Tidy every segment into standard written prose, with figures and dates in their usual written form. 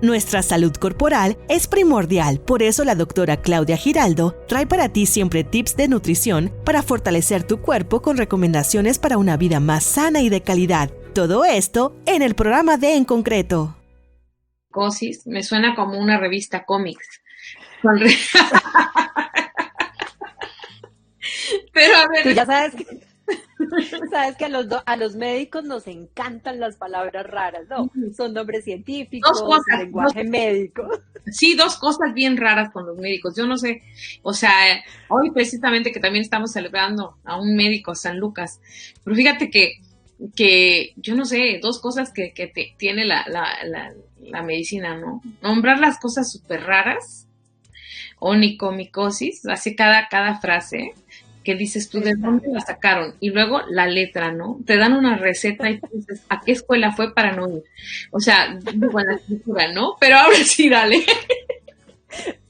Nuestra salud corporal es primordial, por eso la doctora Claudia Giraldo trae para ti siempre tips de nutrición para fortalecer tu cuerpo con recomendaciones para una vida más sana y de calidad. Todo esto en el programa de En Concreto. Cosis, me suena como una revista cómics. Pero a ver, tú ya sabes que a los médicos nos encantan las palabras raras, ¿no? Son nombres científicos, lenguaje médico. Sí, dos cosas bien raras con los médicos. Yo no sé, o sea, hoy precisamente que también estamos celebrando a un médico, San Lucas, pero fíjate que yo no sé, dos cosas que tiene la medicina, ¿no? Nombrar las cosas súper raras, onicomicosis, así cada frase, que dices tú, ¿de dónde la sacaron? Y luego la letra, ¿no? Te dan una receta y tú dices, ¿a qué escuela fue para no ir? O sea, digo, en la escritura, ¿no? Pero ahora sí, dale.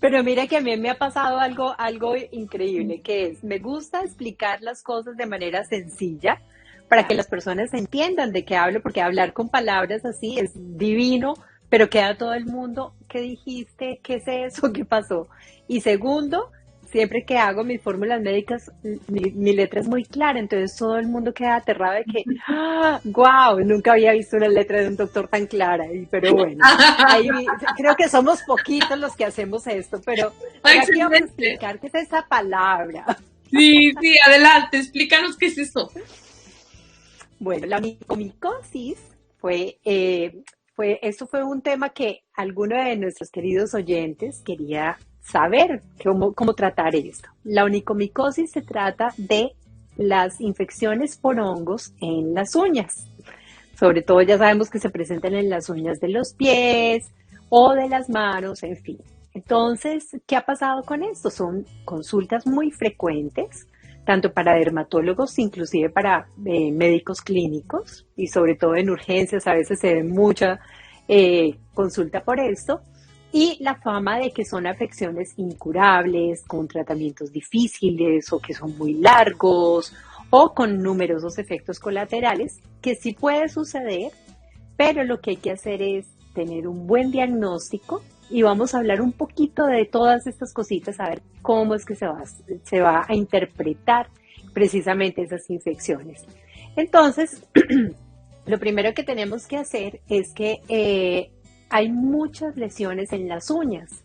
Pero mira que a mí me ha pasado algo increíble, que es, me gusta explicar las cosas de manera sencilla para que las personas entiendan de qué hablo, porque hablar con palabras así es divino, pero queda todo el mundo, ¿qué dijiste? ¿Qué es eso? ¿Qué pasó? Y segundo, siempre que hago mis fórmulas médicas, mi letra es muy clara, entonces todo el mundo queda aterrado de que, ¡ah, wow! Nunca había visto una letra de un doctor tan clara, pero bueno, creo que somos poquitos los que hacemos esto, pero aquí vamos a explicar qué es esa palabra. Sí, adelante, explícanos qué es eso. Bueno, la onicomicosis esto fue un tema que alguno de nuestros queridos oyentes quería saber cómo tratar esto. La onicomicosis se trata de las infecciones por hongos en las uñas. Sobre todo ya sabemos que se presentan en las uñas de los pies o de las manos, en fin. Entonces, ¿qué ha pasado con esto? Son consultas muy frecuentes, tanto para dermatólogos, inclusive para médicos clínicos, y sobre todo en urgencias a veces se ve mucha consulta por esto. Y la fama de que son afecciones incurables, con tratamientos difíciles o que son muy largos o con numerosos efectos colaterales, que sí puede suceder, pero lo que hay que hacer es tener un buen diagnóstico y vamos a hablar un poquito de todas estas cositas, a ver cómo es que se va a interpretar precisamente esas infecciones. Entonces, lo primero que tenemos que hacer es que hay muchas lesiones en las uñas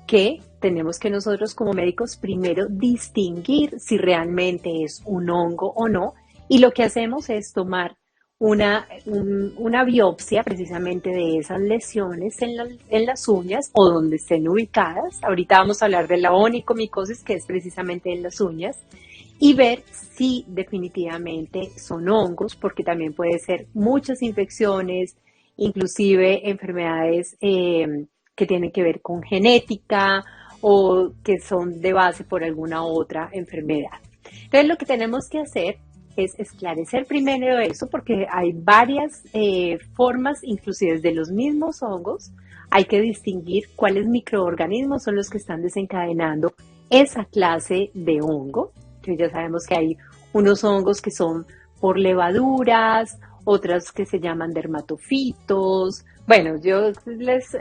que tenemos que nosotros como médicos primero distinguir si realmente es un hongo o no, y lo que hacemos es tomar una biopsia precisamente de esas lesiones en las uñas o donde estén ubicadas. Ahorita vamos a hablar de la onicomicosis, que es precisamente en las uñas, y ver si definitivamente son hongos, porque también puede ser muchas infecciones, inclusive enfermedades que tienen que ver con genética o que son de base por alguna otra enfermedad. Entonces lo que tenemos que hacer es esclarecer primero eso, porque hay varias formas, inclusive de los mismos hongos, hay que distinguir cuáles microorganismos son los que están desencadenando esa clase de hongo. Entonces ya sabemos que hay unos hongos que son por levaduras, otras que se llaman dermatofitos. Bueno, yo les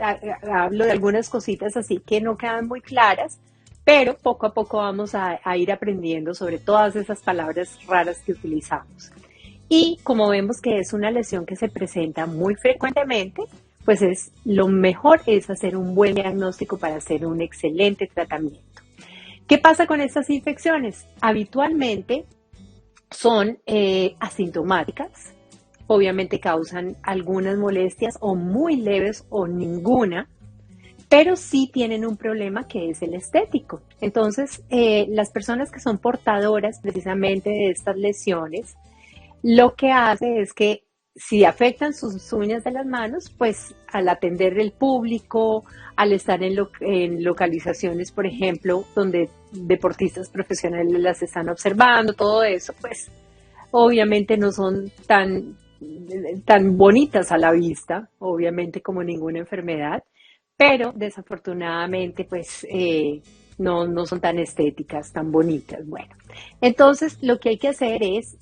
hablo de algunas cositas así que no quedan muy claras, pero poco a poco vamos a ir aprendiendo sobre todas esas palabras raras que utilizamos. Y como vemos que es una lesión que se presenta muy frecuentemente, pues lo mejor es hacer un buen diagnóstico para hacer un excelente tratamiento. ¿Qué pasa con estas infecciones? Habitualmente son asintomáticas. Obviamente causan algunas molestias o muy leves o ninguna, pero sí tienen un problema que es el estético. Entonces, las personas que son portadoras precisamente de estas lesiones, lo que hace es que si afectan sus uñas de las manos, pues al atender el público, al estar en localizaciones, por ejemplo, donde deportistas profesionales las están observando, todo eso, pues obviamente no son tan bonitas a la vista, obviamente como ninguna enfermedad, pero desafortunadamente pues no son tan estéticas, tan bonitas. Bueno, entonces lo que hay que hacer es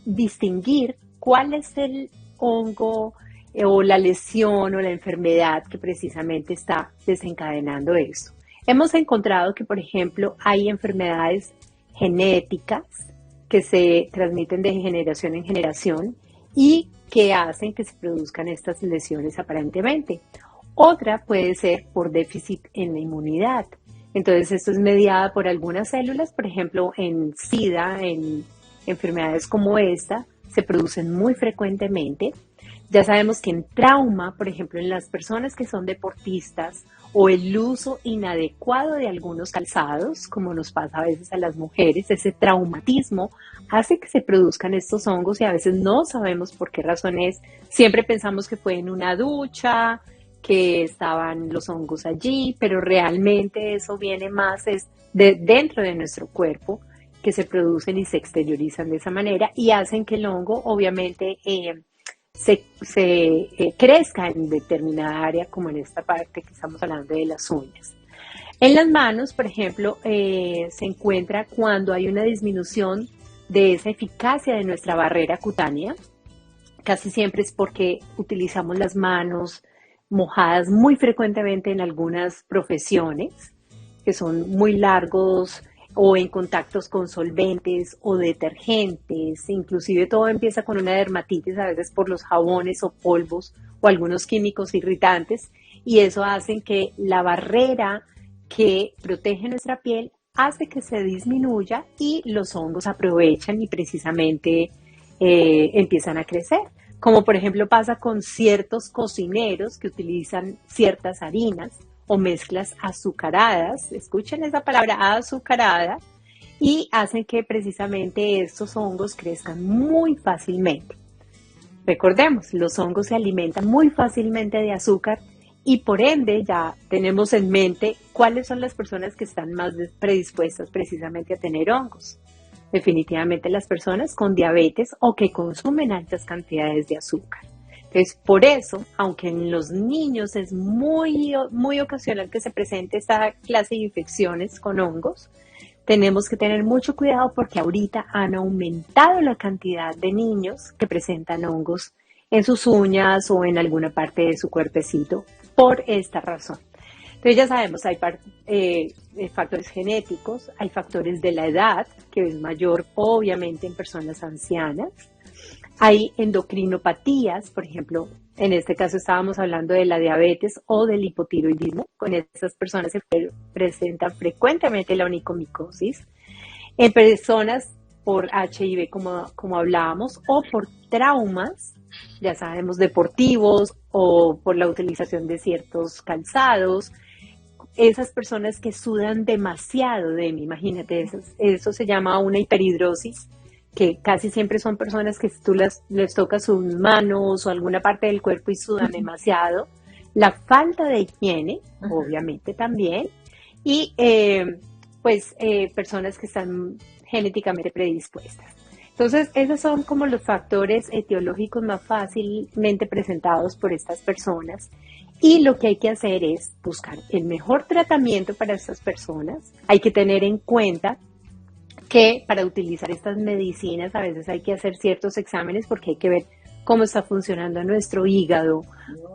distinguir cuál es el hongo o la lesión o la enfermedad que precisamente está desencadenando esto. Hemos encontrado que, por ejemplo, hay enfermedades genéticas que se transmiten de generación en generación y que hacen que se produzcan estas lesiones aparentemente. Otra puede ser por déficit en la inmunidad. Entonces, esto es mediada por algunas células, por ejemplo, en SIDA, en enfermedades como esta, se producen muy frecuentemente. Ya sabemos que en trauma, por ejemplo, en las personas que son deportistas o el uso inadecuado de algunos calzados, como nos pasa a veces a las mujeres, ese traumatismo hace que se produzcan estos hongos y a veces no sabemos por qué razón es. Siempre pensamos que fue en una ducha, que estaban los hongos allí, pero realmente eso viene más es de dentro de nuestro cuerpo, que se producen y se exteriorizan de esa manera y hacen que el hongo obviamente se crezca en determinada área, como en esta parte que estamos hablando de las uñas. En las manos, por ejemplo, se encuentra cuando hay una disminución de esa eficacia de nuestra barrera cutánea. Casi siempre es porque utilizamos las manos mojadas muy frecuentemente en algunas profesiones, que son muy largos o en contactos con solventes o detergentes, inclusive todo empieza con una dermatitis a veces por los jabones o polvos o algunos químicos irritantes y eso hace que la barrera que protege nuestra piel hace que se disminuya y los hongos aprovechan y precisamente empiezan a crecer. Como por ejemplo pasa con ciertos cocineros que utilizan ciertas harinas o mezclas azucaradas, escuchen esa palabra azucarada, y hacen que precisamente estos hongos crezcan muy fácilmente. Recordemos, los hongos se alimentan muy fácilmente de azúcar y por ende ya tenemos en mente cuáles son las personas que están más predispuestas precisamente a tener hongos. Definitivamente las personas con diabetes o que consumen altas cantidades de azúcar. Entonces, por eso, aunque en los niños es muy ocasional que se presente esta clase de infecciones con hongos, tenemos que tener mucho cuidado porque ahorita han aumentado la cantidad de niños que presentan hongos en sus uñas o en alguna parte de su cuerpecito por esta razón. Entonces ya sabemos, hay factores genéticos, hay factores de la edad, que es mayor obviamente en personas ancianas, hay endocrinopatías, por ejemplo, en este caso estábamos hablando de la diabetes o del hipotiroidismo, con estas personas se presenta frecuentemente la onicomicosis, en personas por HIV como hablábamos, o por traumas, ya sabemos, deportivos o por la utilización de ciertos calzados, esas personas que sudan demasiado, imagínate, eso se llama una hiperhidrosis, que casi siempre son personas que si tú les tocas sus manos o alguna parte del cuerpo y sudan demasiado, la falta de higiene, obviamente también, y personas que están genéticamente predispuestas. Entonces, esos son como los factores etiológicos más fácilmente presentados por estas personas. Y lo que hay que hacer es buscar el mejor tratamiento para estas personas. Hay que tener en cuenta que para utilizar estas medicinas a veces hay que hacer ciertos exámenes porque hay que ver cómo está funcionando nuestro hígado,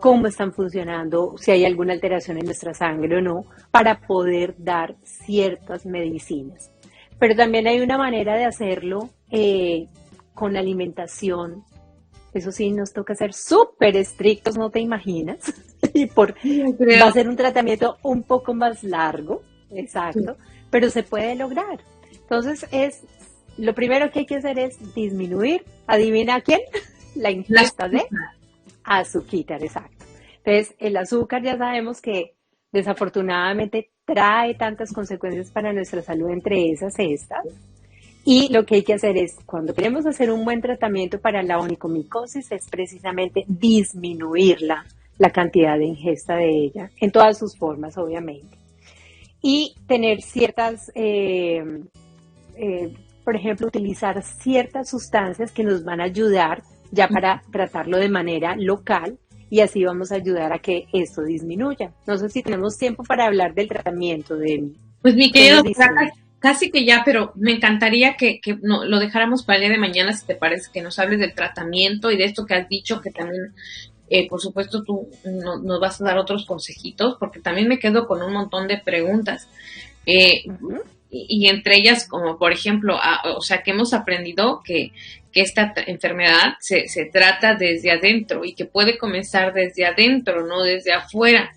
cómo están funcionando, si hay alguna alteración en nuestra sangre o no, para poder dar ciertas medicinas. Pero también hay una manera de hacerlo con la alimentación. Eso sí, nos toca ser súper estrictos, no te imaginas. Va a ser un tratamiento un poco más largo, exacto, pero se puede lograr. Entonces, lo primero que hay que hacer es disminuir, ¿adivina quién? La ingesta de azúcar, exacto. Entonces, el azúcar ya sabemos que desafortunadamente trae tantas consecuencias para nuestra salud, entre esas estas. Y lo que hay que hacer es, cuando queremos hacer un buen tratamiento para la onicomicosis, es precisamente disminuir la cantidad de ingesta de ella, en todas sus formas, obviamente. Y tener ciertas, por ejemplo, utilizar ciertas sustancias que nos van a ayudar ya para tratarlo de manera local y así vamos a ayudar a que esto disminuya. No sé si tenemos tiempo para hablar del tratamiento de... Pues mi querido, casi que ya, pero me encantaría que no, lo dejáramos para el día de mañana, si te parece, que nos hables del tratamiento y de esto que has dicho, que también Por supuesto, tú nos vas a dar otros consejitos, porque también me quedo con un montón de preguntas. Y entre ellas, como por ejemplo, o sea, que hemos aprendido que esta enfermedad se trata desde adentro y que puede comenzar desde adentro, no desde afuera,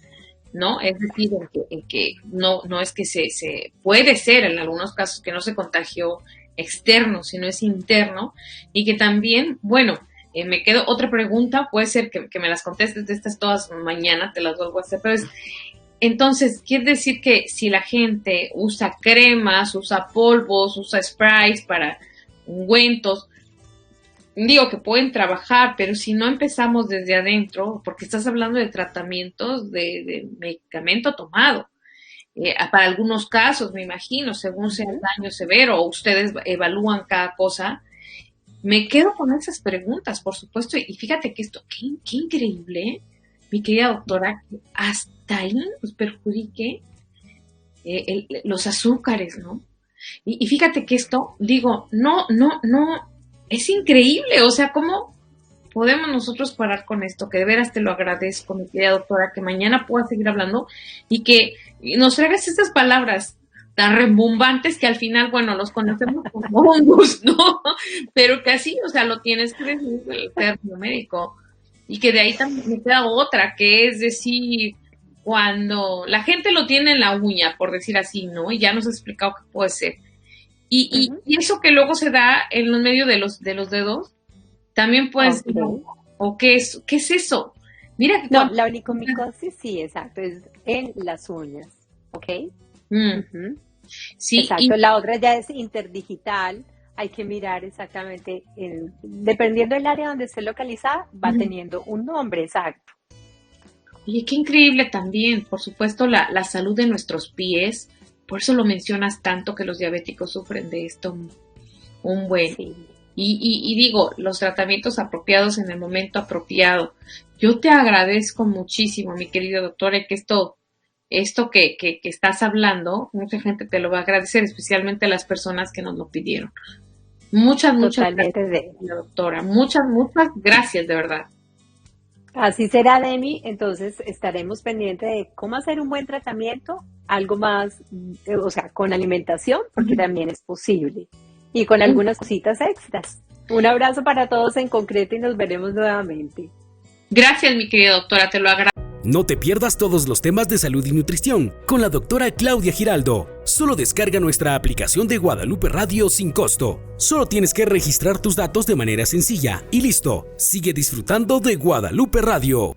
¿no? Es decir, en que no es que se puede ser en algunos casos que no se contagió externo, sino es interno, y que también, bueno, me quedo otra pregunta, puede ser que me las contestes de estas todas mañana, te las vuelvo a hacer, pero es, entonces, quiere decir que si la gente usa cremas, usa polvos, usa sprays para ungüentos, digo que pueden trabajar, pero si no empezamos desde adentro, porque estás hablando de tratamientos de medicamento tomado, para algunos casos, me imagino, según sea el daño severo, o ustedes evalúan cada cosa, me quedo con esas preguntas, por supuesto, y fíjate que esto, qué increíble, mi querida doctora, que hasta ahí nos perjudique los azúcares, ¿no? Y fíjate que esto, digo, no, es increíble, o sea, ¿cómo podemos nosotros parar con esto? Que de veras te lo agradezco, mi querida doctora, que mañana pueda seguir hablando y que nos traigas estas palabras tan rebombantes que al final, bueno, los conocemos como hongos, ¿no? Pero que así, o sea, lo tienes que decir el término médico. Y que de ahí también me queda otra, que es decir, cuando la gente lo tiene en la uña, por decir así, ¿no? Y ya nos ha explicado qué puede ser. Y eso que luego se da en el medio de los dedos, también puede ser, ¿o qué es eso? Mira que no, la onicomicosis sí, exacto, es en las uñas, ¿ok? Sí. Exacto, la otra ya es interdigital, hay que mirar exactamente, dependiendo del área donde esté localizada, va teniendo un nombre exacto. Y qué increíble también, por supuesto, la salud de nuestros pies. Por eso lo mencionas tanto, que los diabéticos sufren de esto un buen. Sí. Y digo, los tratamientos apropiados en el momento apropiado. Yo te agradezco muchísimo, mi querida doctora, que esto que estás hablando, mucha gente te lo va a agradecer, especialmente las personas que nos lo pidieron. Muchas gracias, doctora. Muchas gracias, de verdad. Así será, Demi. Entonces estaremos pendientes de cómo hacer un buen tratamiento, algo más, o sea, con alimentación, porque también es posible, y con algunas cositas extras. Un abrazo para todos en concreto y nos veremos nuevamente. Gracias, mi querida doctora, te lo agradezco. No te pierdas todos los temas de salud y nutrición con la doctora Claudia Giraldo. Solo descarga nuestra aplicación de Guadalupe Radio sin costo. Solo tienes que registrar tus datos de manera sencilla y listo. Sigue disfrutando de Guadalupe Radio.